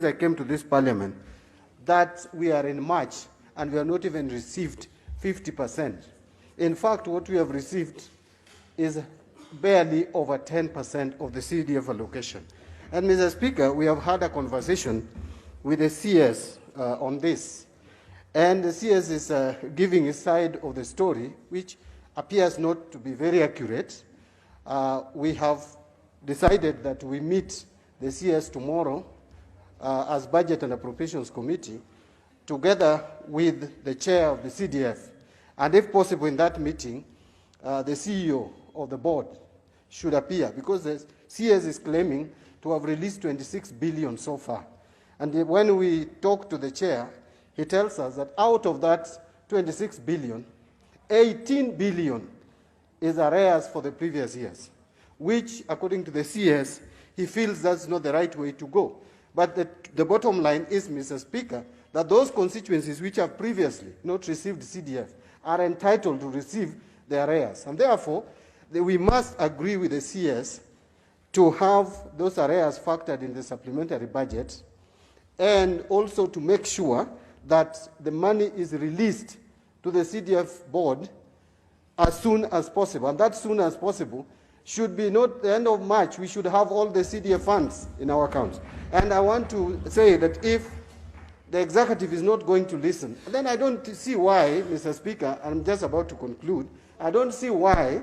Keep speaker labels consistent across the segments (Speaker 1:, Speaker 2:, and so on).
Speaker 1: I came to this parliament that we are in March and we have not even received 50%. In fact, what we have received is barely over 10% of the CDF allocation. And Mr. Speaker, we have had a conversation with the CS on this. And the CS is giving his side of the story, which appears not to be very accurate. We have decided that we meet the CS tomorrow as Budget and Appropriations Committee, together with the chair of the CDF. And if possible in that meeting, the CEO of the board should appear, because the CS is claiming to have released 26 billion so far. And when we talk to the chair, he tells us that out of that 26 billion, 18 billion is arrears for the previous years, which, according to the CS, he feels that's not the right way to go. But the bottom line is, Mr. Speaker, that those constituencies which have previously not received CDF are entitled to receive the arrears. And therefore, we must agree with the CS to have those arrears factored in the supplementary budget, and also to make sure that the money is released to the CDF board as soon as possible. And that soon as possible should be not the end of March. We should have all the CDF funds in our accounts. And I want to say that if the executive is not going to listen, then I don't see why, Mr. Speaker, I'm just about to conclude, I don't see why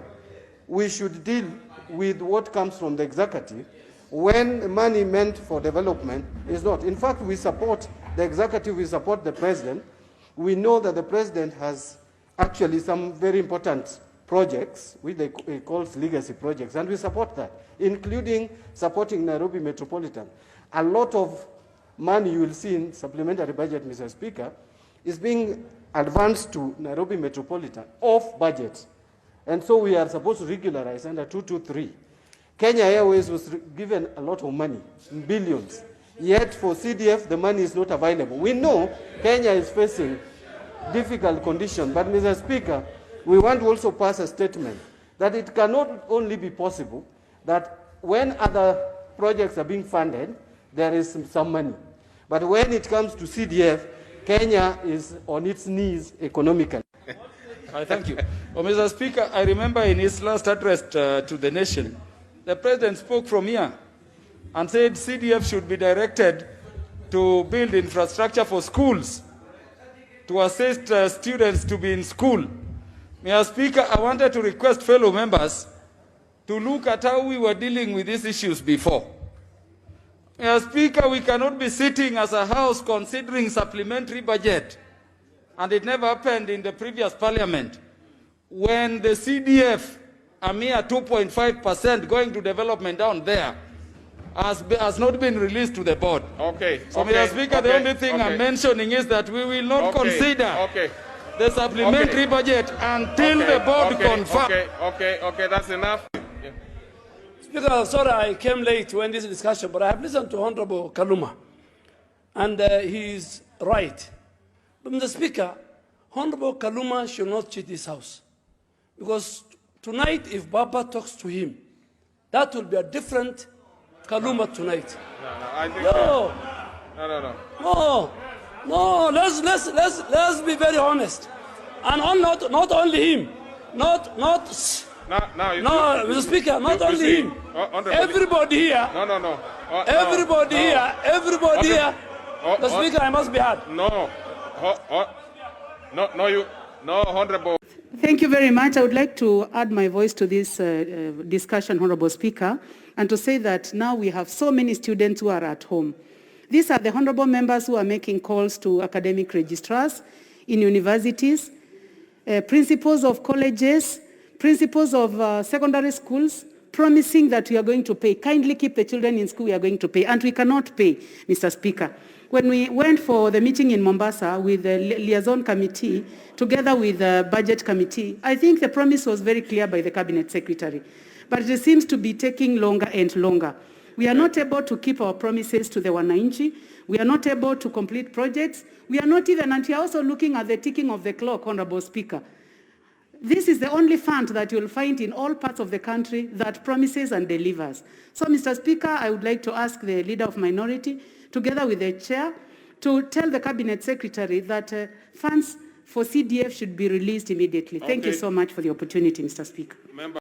Speaker 1: we should deal with what comes from the executive when money meant for development is not. In fact, we support the executive, we support the president. We know that the president has actually some very important projects, which he calls legacy projects, and we support that, including supporting Nairobi Metropolitan. A lot of money you will see in supplementary budget, Mr. Speaker, is being advanced to Nairobi Metropolitan off budget. And so we are supposed to regularize under 223. Kenya Airways was given a lot of money, in billions. Yet for CDF, the money is not available. We know Kenya is facing difficult conditions, but Mr. Speaker, we want to also pass a statement that it cannot only be possible that when other projects are being funded, there is some money. But when it comes to CDF, Kenya is on its knees economically.
Speaker 2: Thank you. Well, Mr. Speaker, I remember in his last address to the nation, the president spoke from here and said CDF should be directed to build infrastructure for schools, to assist students to be in school. Mr. Speaker, I wanted to request fellow members to look at how we were dealing with these issues before. Mr. Speaker, we cannot be sitting as a house considering supplementary budget, and it never happened in the previous parliament, when the CDF, a mere 2.5% going to development down there, has not been released to the board.
Speaker 3: Okay.
Speaker 2: So, okay. Mr. Speaker, the only thing I'm mentioning is that we will not consider the supplementary budget until the board confirms.
Speaker 3: Okay, that's enough.
Speaker 4: Speaker, sorry I came late to end this discussion, but I have listened to Hon.Rachael Nyamai, and he is right. But Mr. Speaker, Hon.Rachael Nyamai should not cheat this House. Because tonight, if Baba talks to him, that will be a different Kaluma tonight. No, let's be very honest. And not only him, not Mr. Speaker, not only him. Everybody here. Everybody here. Mr. Speaker, I must be hard.
Speaker 3: Honorable.
Speaker 5: Thank you very much. I would like to add my voice to this discussion, Honorable Speaker, and to say that now we have so many students who are at home. These are the honorable members who are making calls to academic registrars in universities, principals of colleges, principals of secondary schools, promising that we are going to pay. Kindly keep the children in school, we are going to pay. And we cannot pay, Mr. Speaker. When we went for the meeting in Mombasa with the liaison committee, together with the budget committee, I think the promise was very clear by the cabinet secretary. But it seems to be taking longer and longer. We are not able to keep our promises to the Wananchi. We are not able to complete projects. We are not even, and we are also looking at the ticking of the clock, Honorable Speaker. This is the only fund that you'll find in all parts of the country that promises and delivers. So, Mr. Speaker, I would like to ask the Leader of Minority together with the chair, to tell the cabinet secretary that funds for CDF should be released immediately. Thank you so much for the opportunity, Mr. Speaker.
Speaker 3: Member.